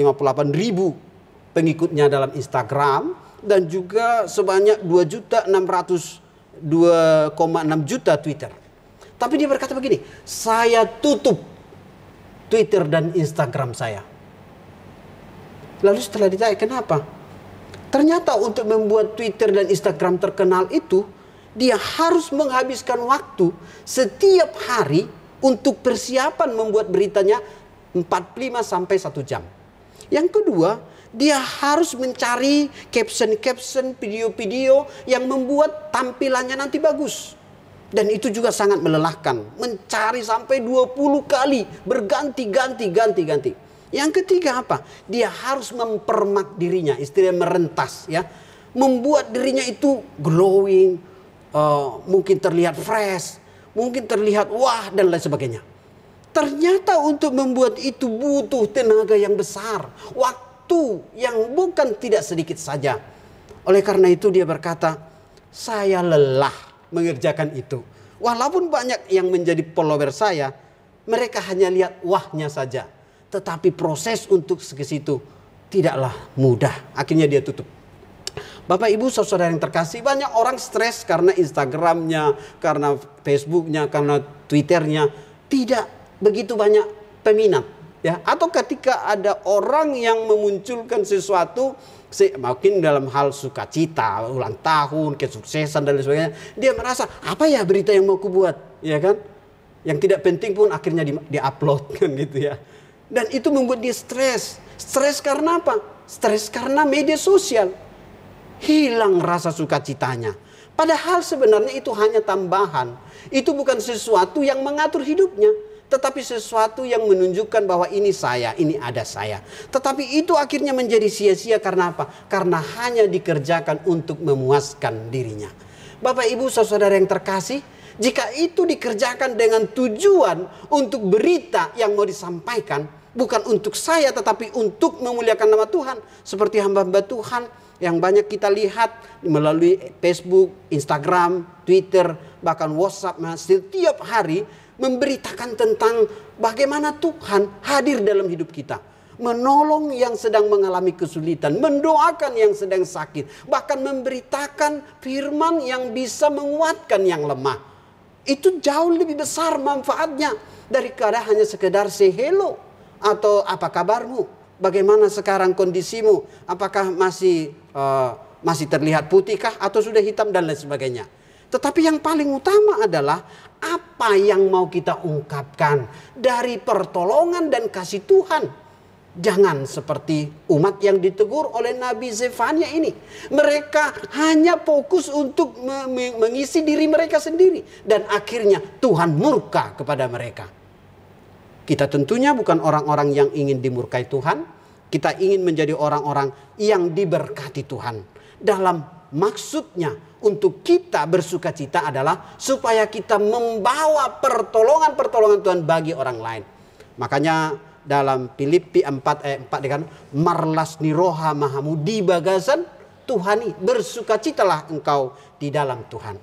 pengikutnya dalam Instagram, dan juga sebanyak 2,6 juta Twitter. Tapi dia berkata begini, saya tutup Twitter dan Instagram saya. Lalu setelah ditanya kenapa? Ternyata untuk membuat Twitter dan Instagram terkenal itu, dia harus menghabiskan waktu setiap hari untuk persiapan membuat beritanya 45 sampai 1 jam. Yang kedua, dia harus mencari caption-caption, video-video yang membuat tampilannya nanti bagus. Dan itu juga sangat melelahkan. Mencari sampai 20 kali, berganti-ganti. Yang ketiga apa? Dia harus mempermak dirinya, istilahnya merentas, ya. Membuat dirinya itu glowing, mungkin terlihat fresh, mungkin terlihat wah dan lain sebagainya. Ternyata untuk membuat itu butuh tenaga yang besar, waktu yang bukan tidak sedikit saja. Oleh karena itu dia berkata, saya lelah mengerjakan itu. Walaupun banyak yang menjadi follower saya, mereka hanya lihat wahnya saja. Tetapi proses untuk ke situ tidaklah mudah. Akhirnya dia tutup. Bapak Ibu saudara yang terkasih, banyak orang stres karena Instagramnya, karena Facebooknya, karena Twitternya tidak begitu banyak peminat, ya. Atau ketika ada orang yang memunculkan sesuatu, mungkin dalam hal sukacita, ulang tahun, kesuksesan dan lain sebagainya, dia merasa apa ya berita yang mau kubuat, ya kan? Yang tidak penting pun akhirnya di-upload kan gitu ya. Dan itu membuat dia stres. Stres karena apa? Stres karena media sosial. Hilang rasa sukacitanya. Padahal sebenarnya itu hanya tambahan. Itu bukan sesuatu yang mengatur hidupnya. Tetapi sesuatu yang menunjukkan bahwa ini saya, ini ada saya. Tetapi itu akhirnya menjadi sia-sia karena apa? Karena hanya dikerjakan untuk memuaskan dirinya. Bapak Ibu saudara yang terkasih, jika itu dikerjakan dengan tujuan untuk berita yang mau disampaikan, bukan untuk saya tetapi untuk memuliakan nama Tuhan. Seperti hamba-hamba Tuhan yang banyak kita lihat melalui Facebook, Instagram, Twitter, bahkan WhatsApp, setiap hari memberitakan tentang bagaimana Tuhan hadir dalam hidup kita. Menolong yang sedang mengalami kesulitan, mendoakan yang sedang sakit, bahkan memberitakan firman yang bisa menguatkan yang lemah. Itu jauh lebih besar manfaatnya daripada hanya sekedar say hello. Atau apa kabarmu? Bagaimana sekarang kondisimu? Apakah masih terlihat putihkah atau sudah hitam dan lain sebagainya? Tetapi yang paling utama adalah apa yang mau kita ungkapkan dari pertolongan dan kasih Tuhan. Jangan seperti umat yang ditegur oleh Nabi Zefania ini. Mereka hanya fokus untuk mengisi diri mereka sendiri. Dan akhirnya Tuhan murka kepada mereka. Kita tentunya bukan orang-orang yang ingin dimurkai Tuhan. Kita ingin menjadi orang-orang yang diberkati Tuhan. Dalam maksudnya untuk kita bersukacita adalah supaya kita membawa pertolongan-pertolongan Tuhan bagi orang lain. Makanya dalam Filipi 4 ayat 4 dikatakan, marlas niroha mahamu di bagasan Tuhani, bersukacitalah engkau di dalam Tuhan.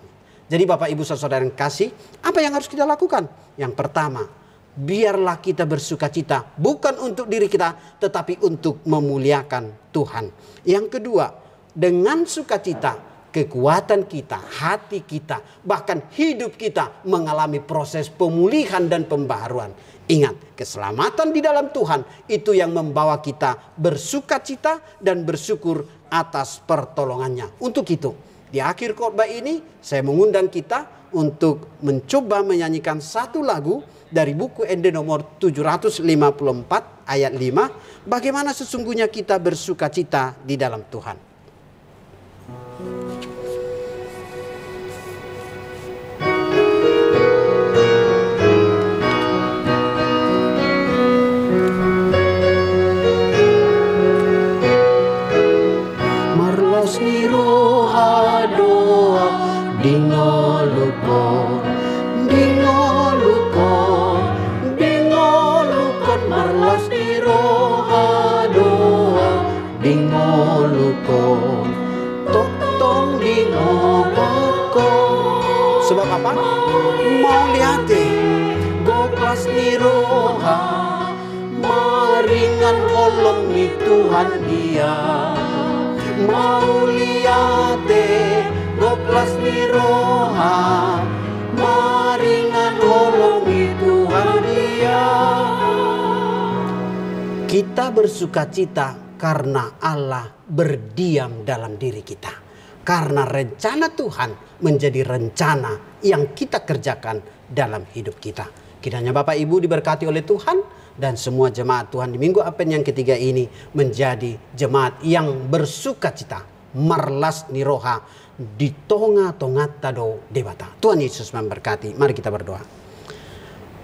Jadi Bapak Ibu Saudara yang kasih, apa yang harus kita lakukan? Yang pertama, biarlah kita bersukacita bukan untuk diri kita, tetapi untuk memuliakan Tuhan. Yang kedua, dengan sukacita, kekuatan kita, hati kita, bahkan hidup kita mengalami proses pemulihan dan pembaharuan. Ingat, keselamatan di dalam Tuhan itu yang membawa kita bersukacita dan bersyukur atas pertolongannya. Untuk itu, di akhir khotbah ini saya mengundang kita untuk mencoba menyanyikan satu lagu dari buku ND nomor 754 ayat 5. Bagaimana sesungguhnya kita bersukacita di dalam Tuhan. Sebab apa? Mau lihat goplas niroha maringan olong ni Tuhan dia. Mau lihat goplas niroha maringan olong ni Tuhan dia. Kita bersukacita karena Allah berdiam dalam diri kita. Karena rencana Tuhan menjadi rencana yang kita kerjakan dalam hidup kita. Kiranya Bapak Ibu diberkati oleh Tuhan dan semua jemaat Tuhan di Minggu Advent yang ketiga ini menjadi jemaat yang bersukacita. Marlas niroha di tonga-tonga tado debata. Tuhan Yesus memberkati. Mari kita berdoa.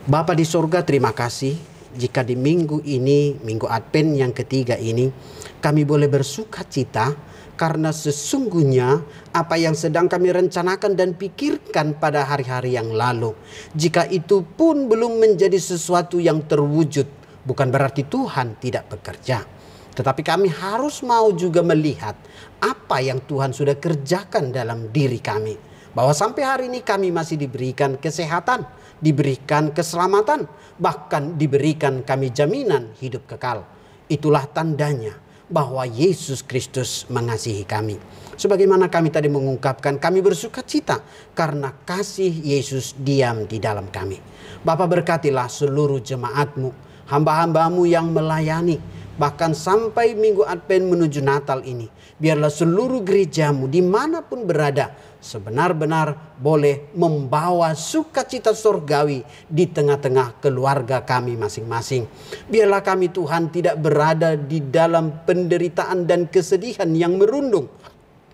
Bapa di sorga, terima kasih jika di minggu ini, Minggu Advent yang ketiga ini, kami boleh bersukacita. Karena sesungguhnya apa yang sedang kami rencanakan dan pikirkan pada hari-hari yang lalu, jika itu pun belum menjadi sesuatu yang terwujud, bukan berarti Tuhan tidak bekerja. Tetapi kami harus mau juga melihat apa yang Tuhan sudah kerjakan dalam diri kami. Bahwa sampai hari ini kami masih diberikan kesehatan, diberikan keselamatan, bahkan diberikan kami jaminan hidup kekal. Itulah tandanya bahwa Yesus Kristus mengasihi kami. Sebagaimana kami tadi mengungkapkan, kami bersukacita karena kasih Yesus diam di dalam kami. Bapa, berkatilah seluruh jemaat-Mu, hamba-hamba-Mu yang melayani, bahkan sampai Minggu Advent menuju Natal ini. Biarlah seluruh gereja-Mu dimanapun berada, sebenar-benar boleh membawa sukacita surgawi di tengah-tengah keluarga kami masing-masing. Biarlah kami Tuhan tidak berada di dalam penderitaan dan kesedihan yang merundung.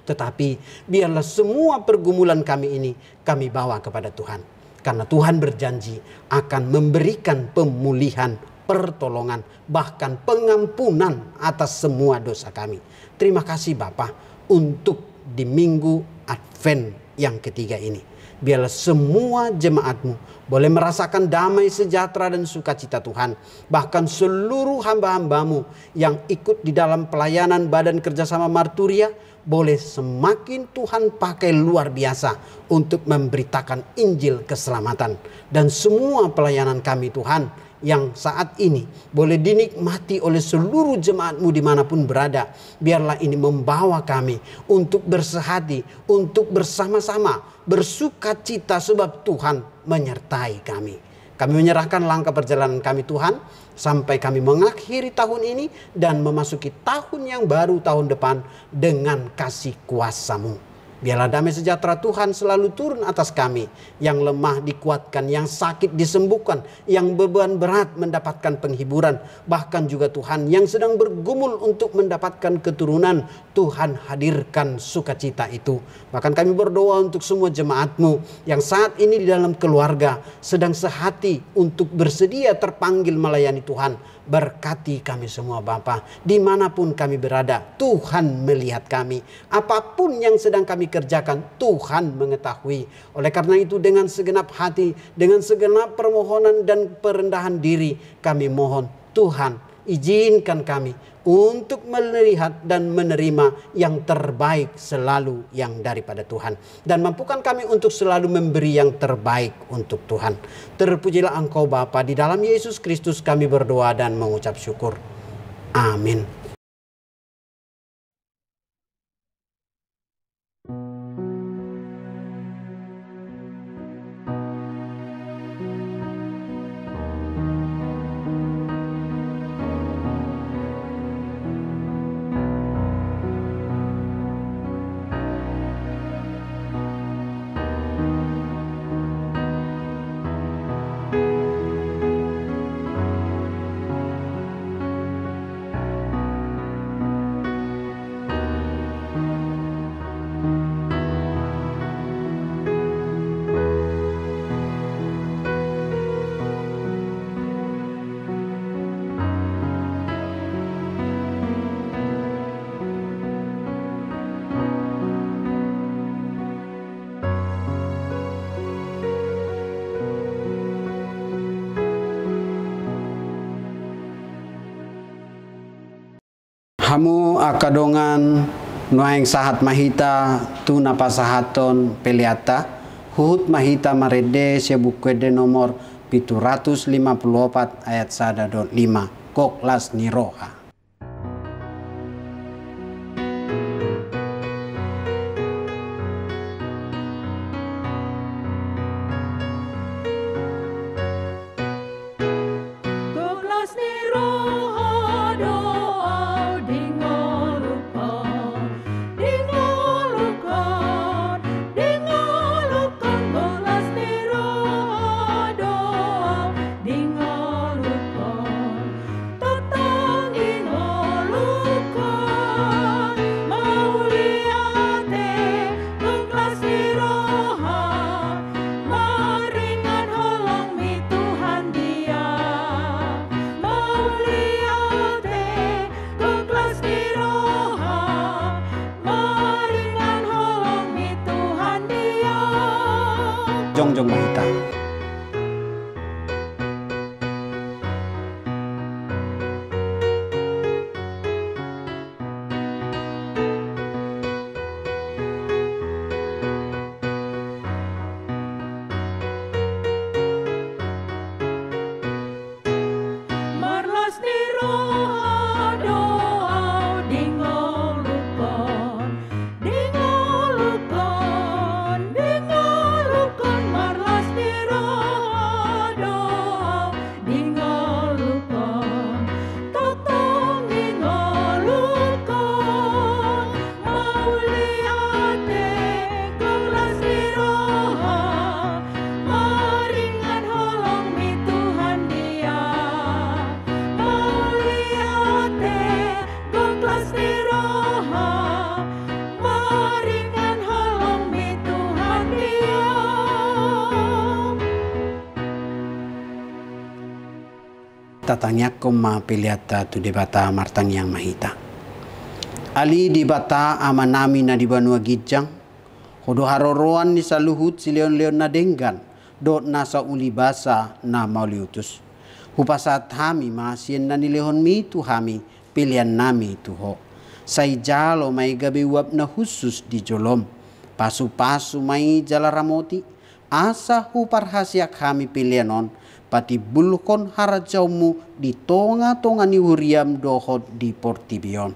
Tetapi biarlah semua pergumulan kami ini kami bawa kepada Tuhan. Karena Tuhan berjanji akan memberikan pemulihan, pertolongan, bahkan pengampunan atas semua dosa kami. Terima kasih Bapa untuk di Minggu Advent yang ketiga ini. Biarlah semua jemaat-Mu boleh merasakan damai sejahtera dan sukacita Tuhan. Bahkan seluruh hamba-hamba-Mu yang ikut di dalam pelayanan Badan Kerjasama Marturia boleh semakin Tuhan pakai luar biasa untuk memberitakan Injil keselamatan. Dan semua pelayanan kami Tuhan yang saat ini boleh dinikmati oleh seluruh jemaat-Mu dimanapun berada. Biarlah ini membawa kami untuk bersehati, untuk bersama-sama bersukacita sebab Tuhan menyertai kami. Kami menyerahkan langkah perjalanan kami Tuhan, sampai kami mengakhiri tahun ini dan memasuki tahun yang baru tahun depan dengan kasih kuasa-Mu. Biarlah damai sejahtera Tuhan selalu turun atas kami. Yang lemah dikuatkan, yang sakit disembuhkan, yang beban berat mendapatkan penghiburan. Bahkan juga Tuhan yang sedang bergumul untuk mendapatkan keturunan, Tuhan hadirkan sukacita itu. Bahkan kami berdoa untuk semua jemaat-Mu yang saat ini di dalam keluarga sedang sehati untuk bersedia terpanggil melayani Tuhan. Berkati kami semua Bapa, dimanapun kami berada, Tuhan melihat kami. Apapun yang sedang kami kerjakan, Tuhan mengetahui. Oleh karena itu dengan segenap hati, dengan segenap permohonan dan perendahan diri, kami mohon Tuhan izinkan kami untuk melihat dan menerima yang terbaik selalu yang daripada Tuhan. Dan mampukan kami untuk selalu memberi yang terbaik untuk Tuhan. Terpujilah Engkau Bapa, di dalam Yesus Kristus kami berdoa dan mengucap syukur. Amin. Hamu akadongan nuaing sahat mahita tu napasahaton peliata hut mahita marede sebukwede nomor 754 ayat 1.5 koklas niroha. Jongjong mahita. Tatanya koma piliata tu debata martang yang mahita. Ali di bata amanami na di banua gijang. Hodo haroroan ni saluhut si leon-leon na denggan. Dot nasa uli basa na mauliutus. Hupasat hami masien na nilehon mi tu hami pilihan nami tu ho. Say jalo may gabi wab na khusus di jolom. Pasu-pasu may jalaramoti. Asa huparhasyak kami pilihanon. Pati bulkon harajaumu di tonga-tonga ni huriam dohot di portibion.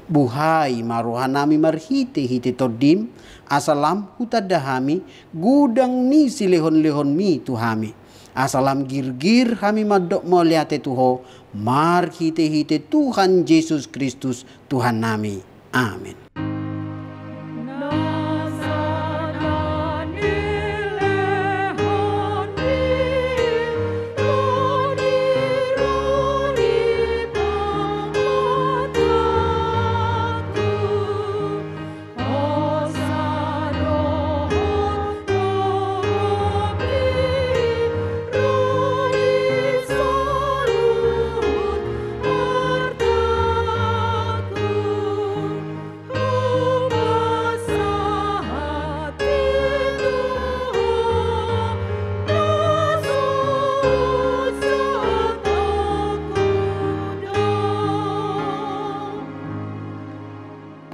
Buhay maruhanami marhite-hite todim. Asalam hutadahami gudang ni silehon-lehon mi tuhami. Asalam girgir kami madok melihat Tuhan. Mar hite Tuhan Yesus Kristus Tuhan nami. Amin.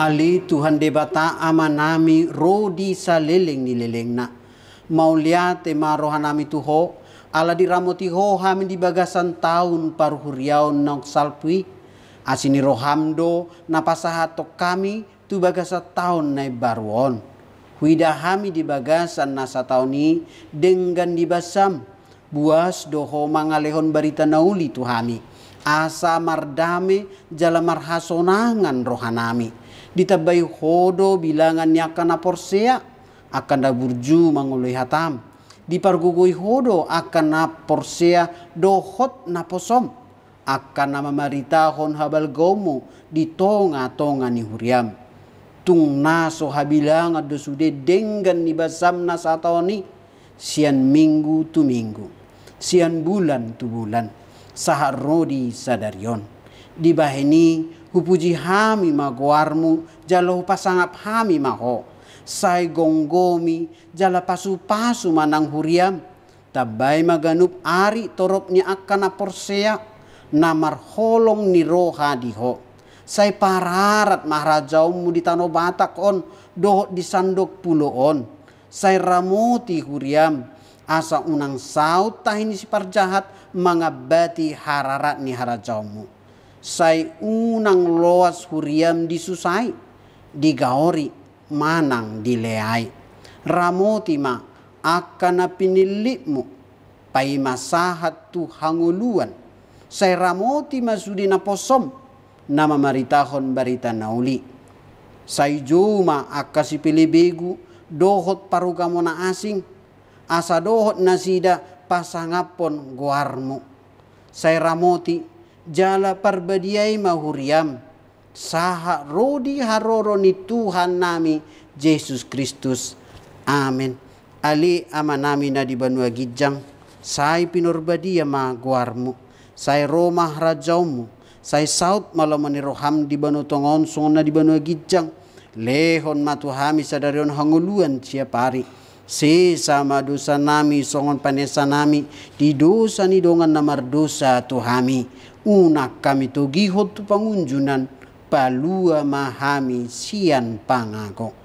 Ali Tuhan debata amanami rodi saleleng ni lelengna. Mau lihat tema rohanami tuho ala diramoti ho hamin di bagasan tahun paruhuriaon nok salpui asini rohamdo napasahatok kami tu bagasa tahun nai baruon. Huida hami di bagasan nasa tahun ni dengan dibasam buas doho mangalehon barita nauli tuhami asa mardame jala marhasonangan rohanami. Ditabai hodo bilangan yakana porsea akan daburju mangului hatam. Dipargugui hodo akan na porsea dohot na posom. Akan nama maritahon habal gomo di tonga-tonga ni huriam. Tung naso habilang ado sude dengan ni basam na satoni. Sian minggu tu minggu. Sian bulan tu bulan. Sahar rodi sadarion. Di baheni hupuji hami magoarmu jalo pasangap hami maho sai gonggomi jala pasu-pasu manang huriam tabai maganup ari toropnya akan porsea namar holong ni roha diho sai pararat mahrajaumu di tano batak on dohot di sandok pulo on sai ramoti huriam asa unang saut tahini si parjahat mangabati hararat ni harajaumu. Sai unang loas huriam disusai, digaori, manang dileai. Ramoti ma akan pinilipmu, pai masahat tu hanguluan. Sai ramoti ma sudi na posom, nama maritahon barita nauli. Sai juma akasi pilih begu, dohot parugamona asing. Asa dohot nasida pasangapon guarmu. Sai ramoti jala parbadiai mahuriam saha rodi haroro ni Tuhan nami Yesus Kristus. Amin. Ali amanami na di Banua Gijang sai pinurbadia ma guarmu sai romah rajaumu sai saut malamani roham di Banu Tongon sona di Banua Gijang lehon matuhami sadarion hanguluan ciapari sesama dosa nami songon panesa nami di dosa ni dongan namar dosa tuhami unak kami togihot tu pangunjunan palua mahami sian pangako.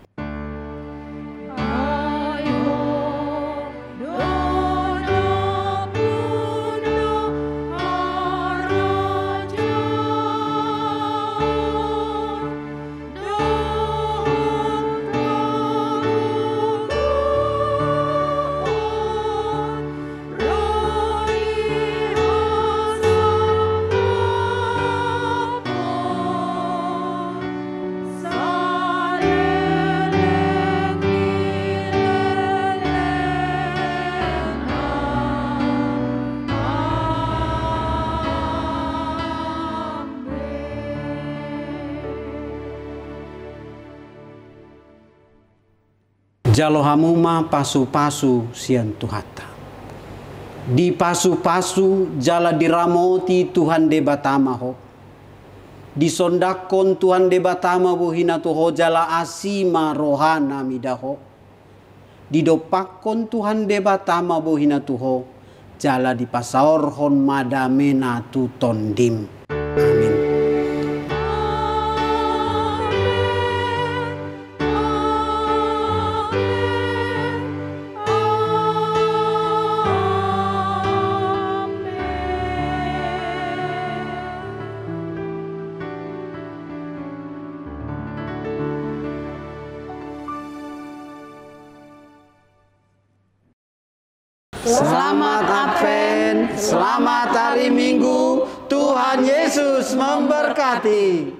Jalo hamuma pasu-pasu sian tuhata. Di pasu-pasu jala diramoti Tuhan debatama ho. Di sondakon Tuhan debatama buhina tuho jala asima rohana midaho. Di dopakon Tuhan debatama buhina tuho jala di pasaorhon madamena tu tondim. Amin. Selamat Advent, selamat hari Minggu, Tuhan Yesus memberkati.